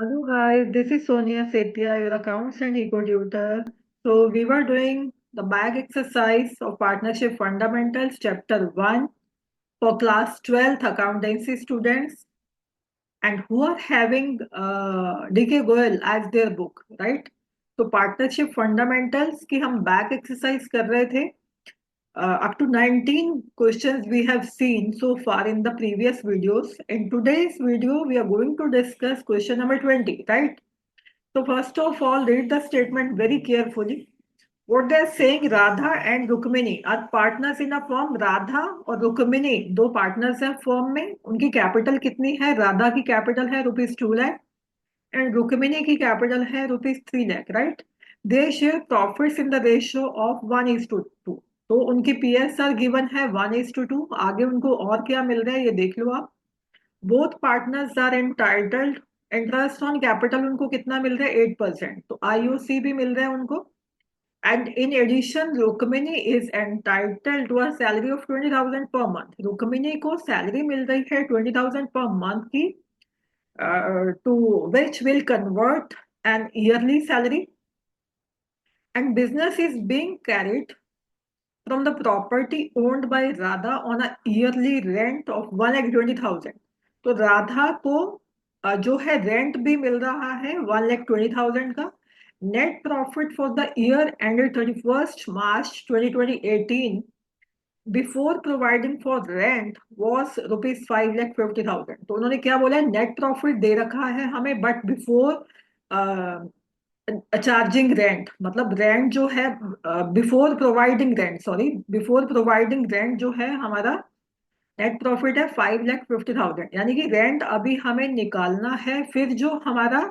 Hello guys, this is Sonia Setia, your accounts and eco tutor. So we were doing the back exercise of partnership fundamentals chapter 1 for class 12th accountancy students and who are having DK Goyal as their book, right? तो partnership fundamentals की हम back exercise कर रहे थे. Up to 19 questions we have seen so far in the previous videos. In today's video, we are going to discuss question number 20, right? So first of all, read the statement very carefully. What they are saying, Radha and Rukmini are partners in a firm. Radha और रुक्मिणी दो partners हैं firm में. उनकी capital कितनी है? राधा की capital है ₹2 lakh and Rukmini की कैपिटल है ₹3 lakh, right? They share profits in the ratio of 1:2. तो उनकी PSR गिवन है 1:2. आगे उनको और क्या मिल रहा है ये देख लो आप. Both partners are entitled. Interest on capital उनको कितना मिल रहा है? 8%. तो IOC भी मिल रहा है उनको. And in addition Rukmini is entitled to a salary of 20,000 per month. Rukmini को सैलरी मिल रही है 20,000 पर मंथ की, to which will convert an yearly salary. And business is being carried from the property owned by Radha on a yearly rent of 1,20,000. तो राधा को जो है rent भी मिल रहा है 1,20,000 का. Net profit for the year ended 31st March 2018 before providing for rent was ₹5,50,000. तो उन्होंने क्या बोला है? नेट प्रॉफिट दे रखा है हमें बट बिफोर चार्जिंग रेंट, मतलब रेंट जो है before providing rent, sorry, before providing rent जो है हमारा नेट प्रॉफिट है 5,50,000. यानी कि रेंट अभी हमें निकालना है, फिर जो हमारा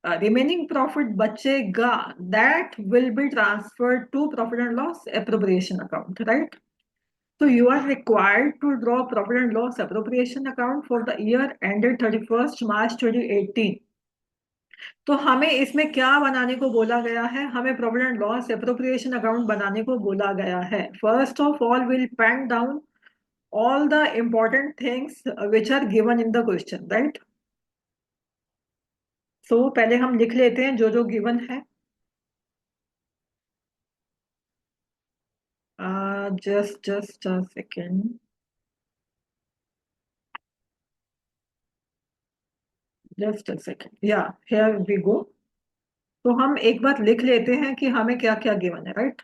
रिमेनिंग प्रॉफिट बचेगा that will be transferred to profit and loss appropriation account, right? So you are required to draw profit and loss appropriation account for the year ended 31st March 2018. तो हमें इसमें क्या बनाने को बोला गया है? हमें profit and loss appropriation account बनाने को बोला गया है. First of all will pen down all the important things which are given in the question, right? So पहले हम लिख लेते हैं जो जो given है. Just a second. Just a second. Yeah, here we go. तो हम एक बार लिख लेते हैं कि हमें क्या क्या गिवन है, right?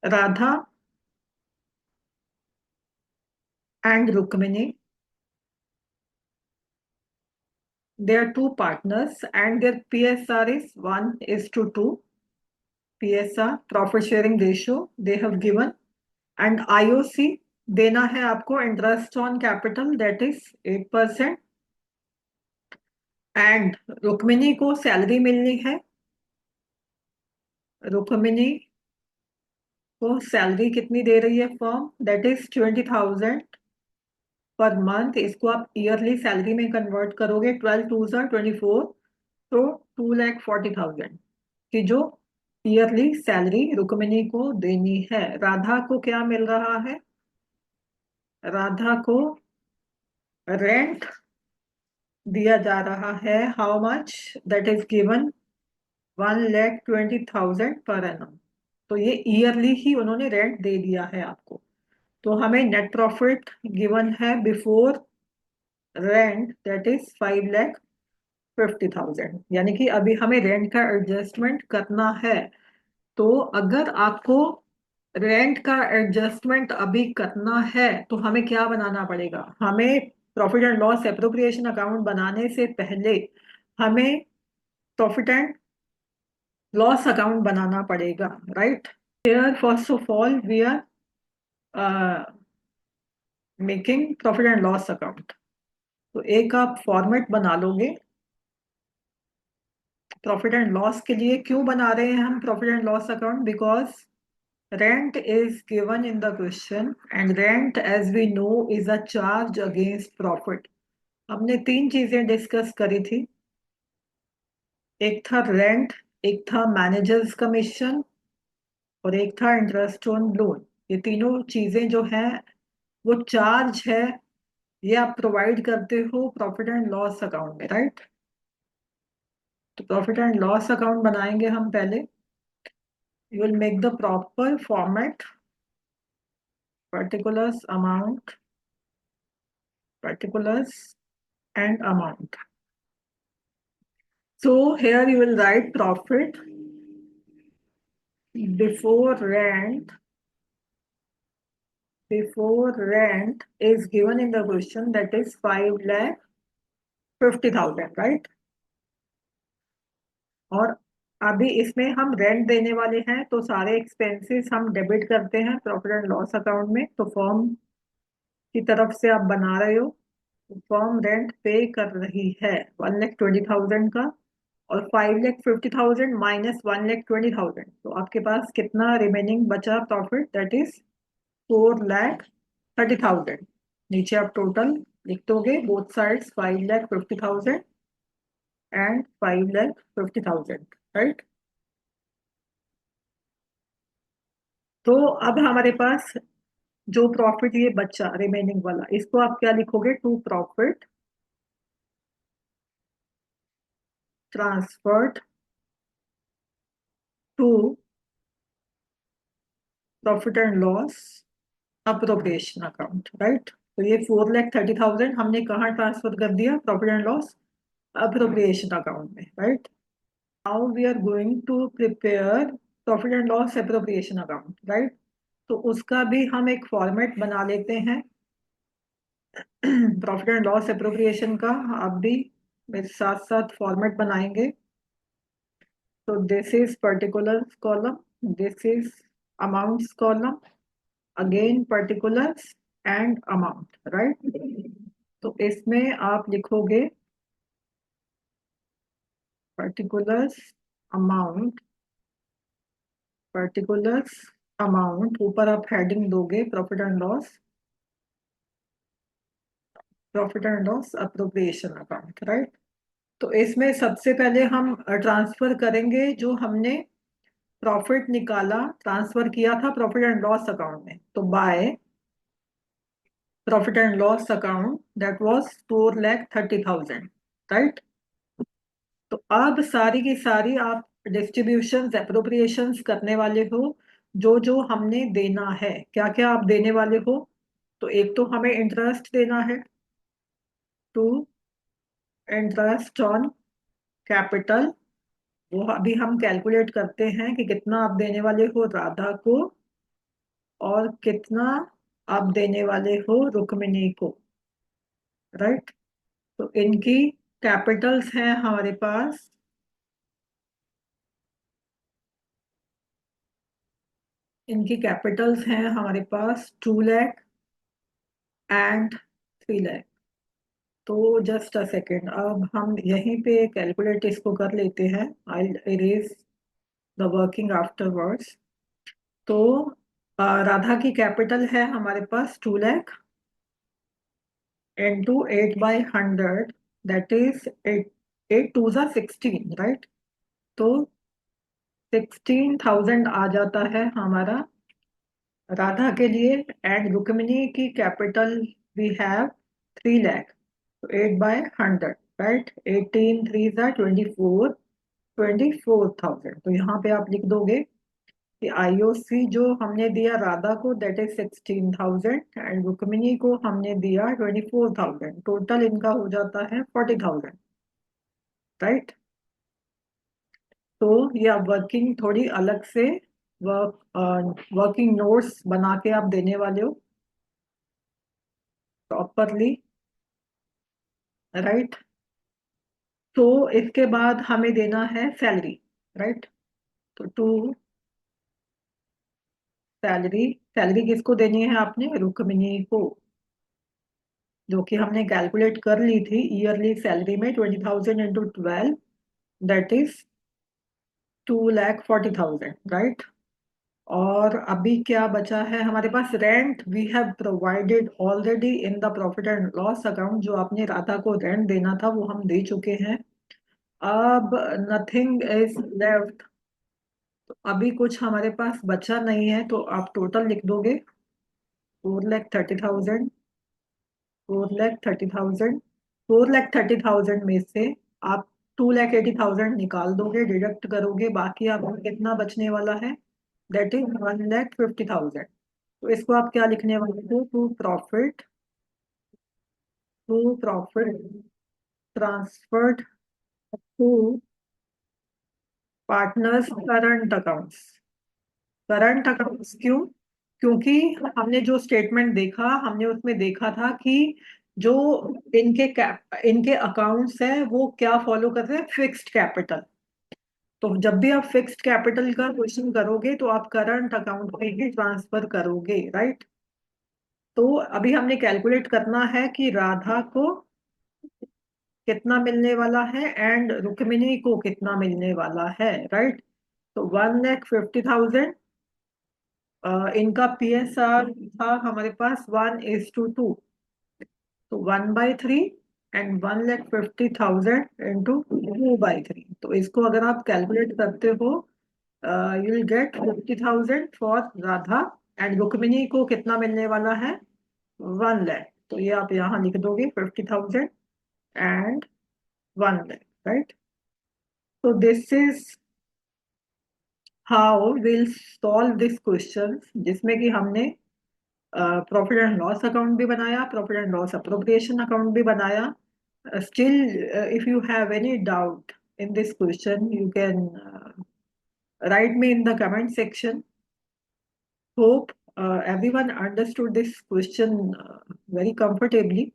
Radha and Rukmini, they are two partners and their PSR is 1:2. PSR, profit sharing ratio, they have given. And IOC देना है आपको interest on capital that is 8%. And Rukmini को सैलरी मिलनी है. रुक्मिणी को सैलरी कितनी दे रही है firm? That is 20,000 per month. इसको आप ईयरली सैलरी में कन्वर्ट करोगे. 12 2 24, तो 2,40,000 की जो ईयरली सैलरी रुक्मिणी को देनी है. राधा को क्या मिल रहा है? राधा को रेंट दिया जा रहा है. How much? That is given 1,20,000 per annum. तो ये ईयरली ही उन्होंने रेंट दे दिया है आपको. तो हमें नेट प्रॉफिट गिवन है बिफोर रेंट दैट इज 5,50,000. यानी कि अभी हमें रेंट का एडजस्टमेंट करना है. तो अगर आपको रेंट का एडजस्टमेंट अभी करना है तो हमें क्या बनाना पड़ेगा? हमें profit and loss appropriation account बनाने से पहले हमें प्रॉफिट एंड लॉस अकाउंट बनाना पड़ेगा, right? Here first of all we are making profit and loss account. तो एक आप फॉर्मेट बना लोगे प्रॉफिट एंड लॉस के लिए. क्यों बना रहे हैं हम profit and loss account? Because rent is given in the question and rent as we know is a charge against profit. हमने तीन चीजें डिस्कस करी थी. एक था रेंट, एक था मैनेजर्स कमीशन और एक था इंटरेस्ट ऑन लोन. ये तीनों चीजें जो हैं वो चार्ज है ये आप प्रोवाइड करते हो प्रॉफिट एंड लॉस अकाउंट में, राइट? तो प्रॉफिट एंड लॉस अकाउंट बनाएंगे हम पहले। You will make the proper format, particulars amount, particulars and amount. So here you will write profit before rent. Before rent is given in the question, that is 5,50,000, right? और अभी इसमें हम rent देने वाले हैं, तो सारे एक्सपेंसेस हम डेबिट करते हैं प्रॉफिट एंड लॉस अकाउंट में। तो फर्म की तरफ से आप बना रहे हो, फर्म रेंट पे कर रही है 1,20,000 का, और 5,50,000 माइनस 1,20,000, तो आपके पास कितना रिमेनिंग बचा प्रॉफिट? That is 4,30,000। नीचे आप टोटल लिख दोगे बोथ साइड्स, 5,50,000 एंड 5,50,000, राइट? तो अब हमारे पास जो प्रॉफिट ये बचा रिमेनिंग वाला, इसको आप क्या लिखोगे? To profit transferred to profit and loss appropriation account, right? तो ये 4,30,000 हमने कहाँ ट्रांसफर कर दिया? Profit and loss appropriation account में, right? Now we are going to prepare profit and loss appropriation account, right? तो उसका भी हम एक फॉर्मेट बना लेते हैं प्रॉफिट एंड लॉस अप्रोप्रिएशन का। आप भी मेरे साथ साथ फॉर्मेट बनाएंगे। तो this is particulars column, this is amounts column, again particulars and amount, right? तो इसमें आप लिखोगे पर्टिकुलर्स अमाउंट, पर्टिकुलर्स अमाउंट, ऊपर आप हेडिंग दोगे profit and loss, profit and loss appropriation account, right? तो इसमें सबसे पहले हम ट्रांसफर करेंगे जो हमने प्रॉफिट निकाला, ट्रांसफर किया था प्रॉफिट एंड लॉस अकाउंट में, तो by profit and loss account that was 4,30,000, right? तो अब सारी की सारी आप डिस्ट्रीब्यूशंस एप्रोप्रिएशंस करने वाले हो। जो जो हमने देना है, क्या क्या आप देने वाले हो? तो एक तो हमें इंटरेस्ट देना है, टू इंटरेस्ट ऑन कैपिटल। वो अभी हम कैलकुलेट करते हैं कि कितना आप देने वाले हो राधा को और कितना आप देने वाले हो रुक्मिणी को, राइट? तो इनकी कैपिटल्स हैं हमारे पास, इनकी कैपिटल्स हैं हमारे पास 2 लाख एंड 3 लाख। तो जस्ट अ सेकेंड, अब हम यहीं पे कैलकुलेट इसको कर लेते हैं। I erase the working afterwards. तो राधा की कैपिटल है हमारे पास 2 lakh into 8/100, that is 8 8 2 16, right? तो 16,000 आ जाता है हमारा राधा के लिए। एंड रुक्मिणी की कैपिटल वी हैव 3 लाख, तो 8/100, राइट? 18 3 24 तो यहाँ पे आप लिख दोगे कि आईओसी जो हमने दिया राधा को दैट इज 16,000 एंड रुक्मिणी को हमने दिया 24,000, टोटल इनका हो जाता है 40,000, राइट? तो ये आप वर्किंग थोड़ी अलग से वर्किंग नोट्स बना के आप देने वाले हो प्रॉपरली, राइट? तो इसके बाद हमें देना है सैलरी, राइट? तो टू सैलरी, सैलरी किसको देनी है? आपने रुक्मिणी को, जो कि हमने कैलकुलेट कर ली थी ईयरली सैलरी में 20,000 इंटू 12, दैट इज 2,40,000, राइट? और अभी क्या बचा है हमारे पास? Rent we have provided already in the profit and loss account. जो आपने राधा को रेंट देना था वो हम दे चुके हैं। अब नथिंग इज लेफ्ट, तो अभी कुछ हमारे पास बचा नहीं है, तो आप टोटल लिख दोगे 4,30,000 4,30,000। 4,30,000 में से आप 2,80,000 निकाल दोगे, डिडक्ट करोगे, बाकी आपको कितना बचने वाला है? That is 1,50,000। तो इसको आप क्या लिखने वाले हो? To profit transferred to partners current accounts. Current accounts क्यों? क्योंकि हमने जो स्टेटमेंट देखा, हमने उसमें देखा था कि जो इनके अकाउंट्स है वो क्या फॉलो कर रहे हैं? Fixed capital. तो जब भी आप फिक्स्ड कैपिटल का क्वेश्चन करोगे तो आप करंट अकाउंट में ही ट्रांसफर करोगे, राइट? तो अभी हमने कैलकुलेट करना है कि राधा को कितना मिलने वाला है एंड रुक्मिणी को कितना मिलने वाला है, राइट? तो 1,50,000 इनका PSR था हमारे पास 1:2। तो 1/3 एंड 1,50,000 इंटू 2/3। तो इसको अगर आप कैलकुलेट करते हो, you will get 50,000 for Radha and Rukmini को कितना मिलने वाला है? 1 लाख। तो ये आप यहाँ लिख दोगे 50,000 एंड 1 लाख, राइट? तो this is how will solve this question, जिसमें कि हमने प्रॉफिट एंड लॉस अकाउंट भी बनाया, profit and loss appropriation account भी बनाया। Still, if you have any doubt in this question, you can write me in the comment section. Hope everyone understood this question very comfortably.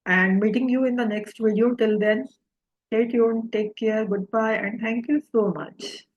And meeting you in the next video. Till then, stay tuned, take care, goodbye, and thank you so much.